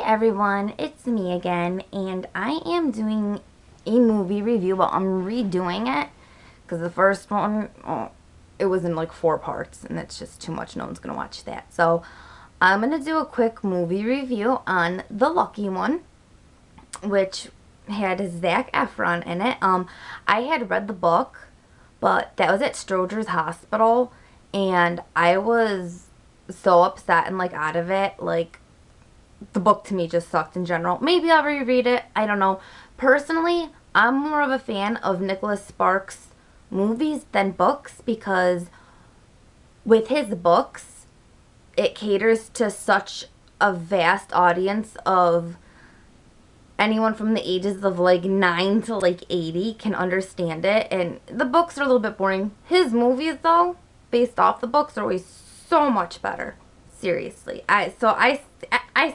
everyone, it's me again, and I am doing a movie review, but I'm redoing it because the first one, it was in like 4 parts, and it's just too much. No one's gonna watch that. So I'm gonna do a quick movie review on The Lucky One, which had Zac Efron in it. I had read the book, but that was at Stroger's Hospital, and I was so upset and like out of it. Like, the book to me just sucked in general. Maybe I'll reread it. I don't know. Personally, I'm more of a fan of Nicholas Sparks' movies than books, because with his books, it caters to such a vast audience of anyone from the ages of like 9 to like 80 can understand it. And the books are a little bit boring. His movies, though, based off the books, are always so much better. Seriously. I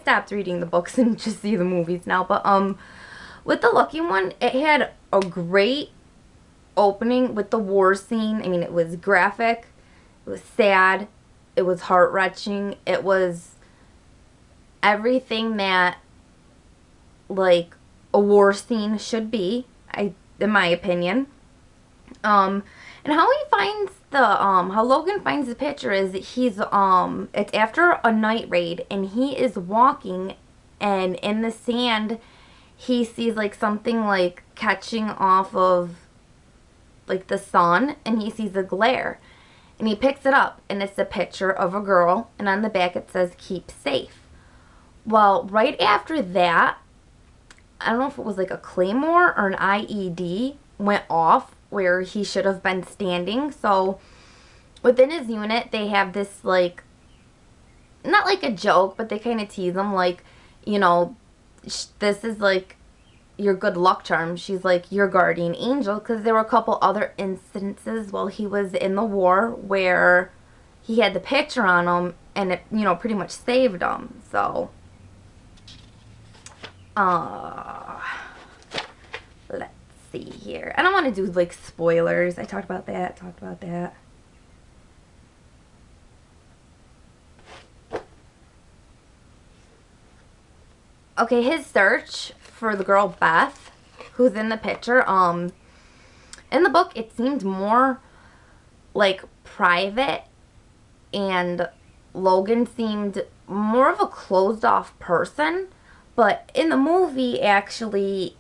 stopped reading the books and just see the movies now. But with The Lucky One, it had a great opening with the war scene. I mean, it was graphic, it was sad, it was heart-wrenching, it was everything that like a war scene should be, in my opinion. And how he finds the how Logan finds the picture is that it's after a night raid, and he is walking, and in the sand he sees like something like catching off of like the sun, and he sees a glare, and he picks it up, and it's a picture of a girl, and on the back it says "keep safe." Well, right after that, I don't know if it was like a claymore or an IED went off where he should have been standing. So within his unit, they have this like, not like a joke, but they kind of tease him like, you know, this is like your good luck charm. She's like your guardian angel, because there were a couple other instances while he was in the war where he had the picture on him, and it, you know, pretty much saved him. So let's see here. I don't want to do like spoilers. I talked about that. Okay, his search for the girl Beth, who's in the picture, in the book it seemed more like private, and Logan seemed more of a closed off person. But in the movie, actually,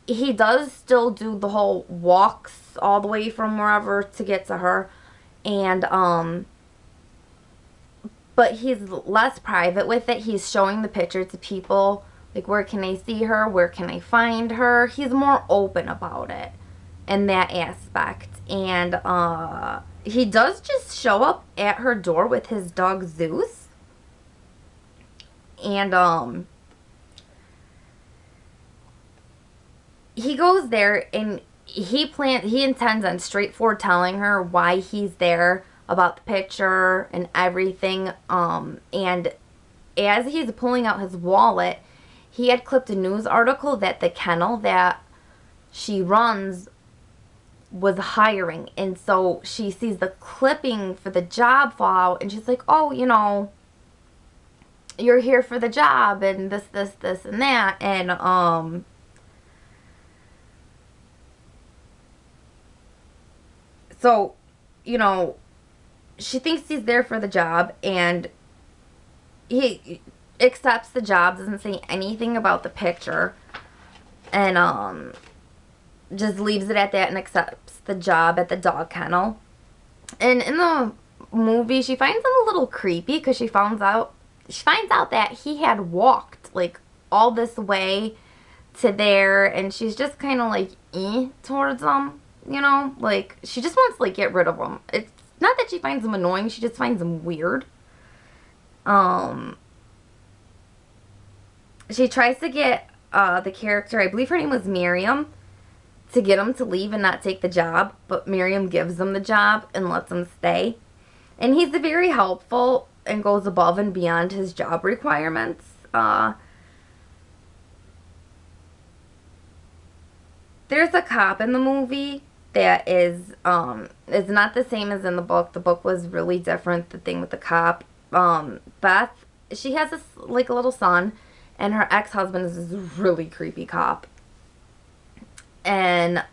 he does still do the whole walks all the way from wherever to get to her. And, but he's less private with it. He's showing the picture to people. Like, where can I see her? Where can I find her? He's more open about it in that aspect. And, he does just show up at her door with his dog Zeus. And, he goes there, and he intends on straightforward telling her why he's there, about the picture and everything. And as he's pulling out his wallet, he had clipped a news article that the kennel that she runs was hiring. And so she sees the clipping for the job fall out, and she's like, oh, you know, you're here for the job, and this, and that. And, so, you know, she thinks he's there for the job, and he accepts the job, doesn't say anything about the picture, and just leaves it at that and accepts the job at the dog kennel. And in the movie, she finds him a little creepy, because she finds out that he had walked like all this way to there, and she's just kind of like towards him. You know, like, she just wants to, like, get rid of him. It's not that she finds him annoying, she just finds him weird. She tries to get, the character, I believe her name was Miriam, to get him to leave and not take the job, but Miriam gives him the job and lets him stay. And he's very helpful and goes above and beyond his job requirements. There's a cop in the movie that is not the same as in the book. The book was really different, the thing with the cop. Beth, she has this, like, a little son, and her ex-husband is this really creepy cop. And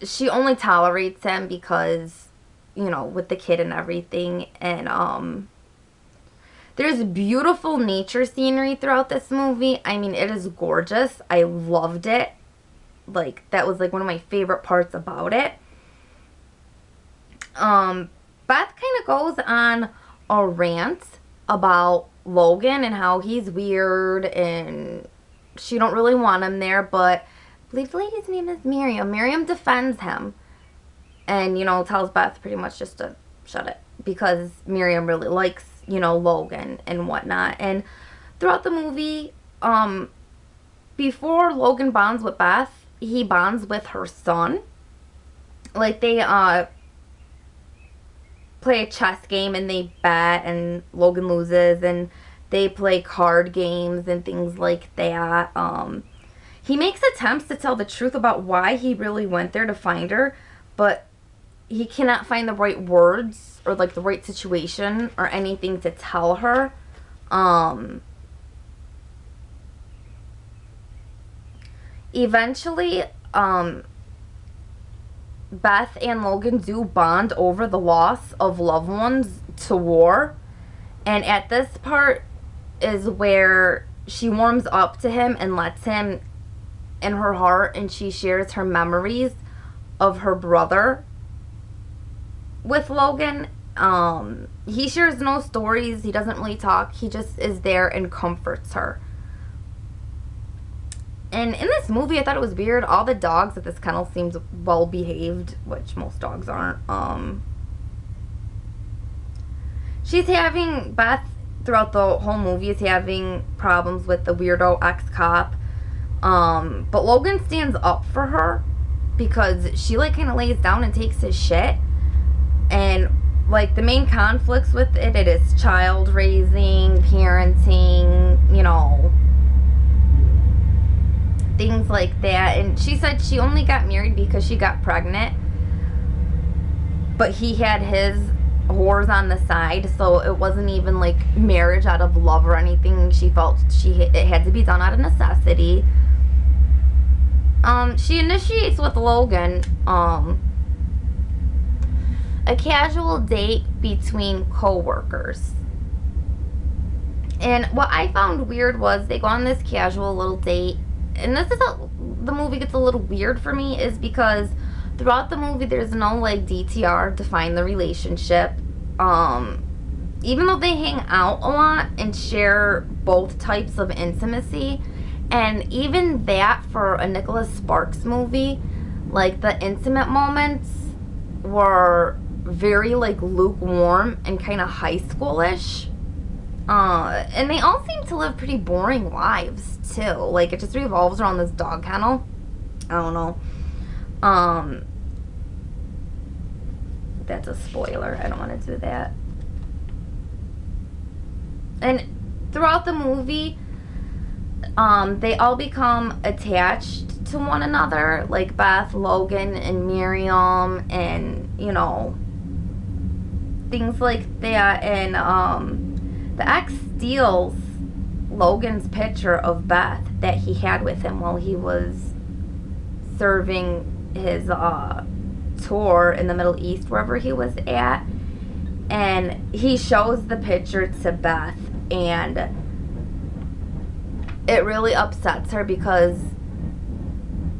she only tolerates him because, you know, with the kid and everything. And there's beautiful nature scenery throughout this movie. I mean, it is gorgeous. I loved it. Like, that was like one of my favorite parts about it. Beth kind of goes on a rant about Logan and how he's weird and she don't really want him there, but I believe the lady's name is Miriam. Miriam defends him and, you know, tells Beth pretty much just to shut it because Miriam really likes, you know, Logan and whatnot. And throughout the movie, before Logan bonds with Beth, he bonds with her son. Like, they play a chess game and they bet and Logan loses, and they play card games and things like that. He makes attempts to tell the truth about why he really went there to find her, but he cannot find the right words or like the right situation or anything to tell her. Eventually, Beth and Logan do bond over the loss of loved ones to war. And at this part is where she warms up to him and lets him in her heart, and she shares her memories of her brother with Logan. He shares no stories. He doesn't really talk. He just is there and comforts her. And in this movie, I thought it was weird. All the dogs at this kennel seemed well behaved, which most dogs aren't. She's having, Beth, throughout the whole movie, is having problems with the weirdo ex-cop. But Logan stands up for her because she, like, kind of lays down and takes his shit. And, like, the main conflicts with it is child raising, parenting, you know, things like that. And she said she only got married because she got pregnant, but he had his whores on the side, so it wasn't even like marriage out of love or anything. She felt it had to be done out of necessity. She initiates with Logan a casual date between co-workers. And what I found weird was they go on this casual little date, and this is how the movie gets a little weird for me, is because throughout the movie there's no like DTR define the relationship. Even though they hang out a lot and share both types of intimacy, and even that for a Nicholas Sparks movie, like the intimate moments were very like lukewarm and kind of high schoolish. And they all seem to live pretty boring lives too. Like, it just revolves around this dog kennel. I don't know. That's a spoiler. I don't want to do that. And throughout the movie, they all become attached to one another, like Beth, Logan, and Miriam, and, you know, things like that. And the ex steals Logan's picture of Beth that he had with him while he was serving his tour in the Middle East, wherever he was at. And he shows the picture to Beth, and it really upsets her because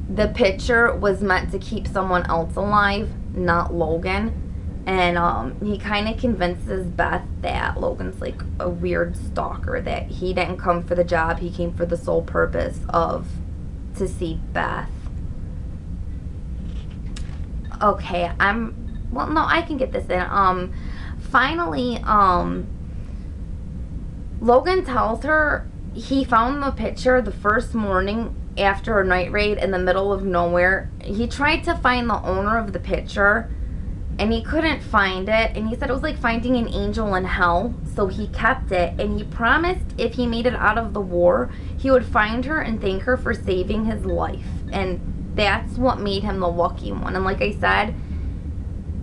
the picture was meant to keep someone else alive, not Logan. And he kind of convinces Beth that Logan's like a weird stalker, that he didn't come for the job, he came for the sole purpose of to see Beth. Okay, well, no, I can get this in. Finally, Logan tells her he found the picture the first morning after a night raid in the middle of nowhere. He tried to find the owner of the picture, and he couldn't find it, and he said it was like finding an angel in hell, so he kept it, and he promised if he made it out of the war, he would find her and thank her for saving his life. And that's what made him the lucky one. And like I said,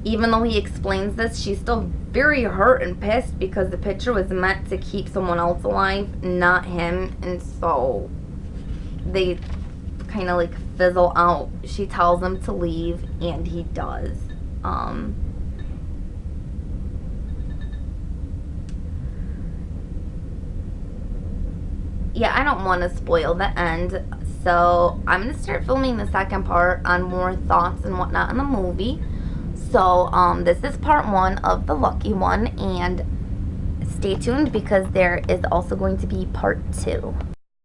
even though he explains this, she's still very hurt and pissed because the picture was meant to keep someone else alive, not him. And so they kind of like fizzle out. She tells him to leave, and he does. Yeah, I don't want to spoil the end, so I'm gonna start filming the second part on more thoughts and whatnot in the movie. So this is part 1 of The Lucky One, and stay tuned because there is also going to be part 2.